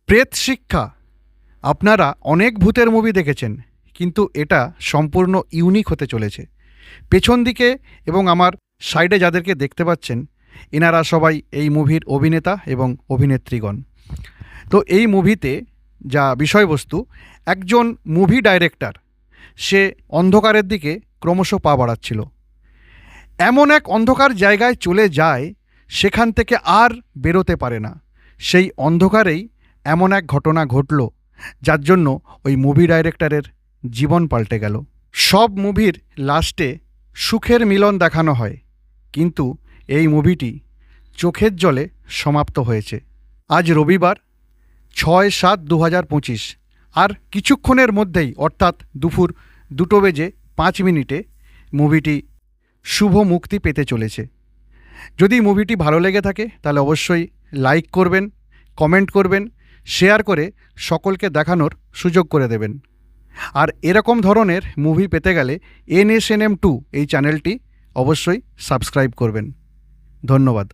প্রেত শিক্ষা। আপনারা অনেক ভূতের মুভি দেখেছেন, কিন্তু এটা সম্পূর্ণ ইউনিক হতে চলেছে। পেছন দিকে এবং আমার সাইডে যাদেরকে দেখতে পাচ্ছেন, এনারা সবাই এই মুভির অভিনেতা এবং অভিনেত্রীগণ। তো এই মুভিতে যা বিষয়বস্তু, একজন মুভি ডাইরেক্টর সে অন্ধকারের দিকে ক্রমশ পা বাড়াচ্ছিল। এমন এক অন্ধকার জায়গায় চলে যায়, সেখান থেকে আর বেরোতে পারে না। সেই অন্ধকারেই এমন এক ঘটনা ঘটল, যার জন্য ওই মুভি ডাইরেক্টরের জীবন পাল্টে গেল। সব মুভির লাস্টে সুখের মিলন দেখানো হয়, কিন্তু এই মুভিটি চোখের জলে সমাপ্ত হয়েছে। আজ রবিবার 6/7/2025, আর কিছুক্ষণের মধ্যেই অর্থাৎ দুপুর 2:05 মুভিটি শুভ মুক্তি পেতে চলেছে। যদি মুভিটি ভালো লেগে থাকে তাহলে অবশ্যই লাইক করবেন, কমেন্ট করবেন, শেয়ার করে সকলকে দেখানোর সুযোগ করে দেবেন। আর এরকম ধরনের মুভি পেতে গেলে NSNM2 এই চ্যানেলটি অবশ্যই সাবস্ক্রাইব করবেন। ধন্যবাদ।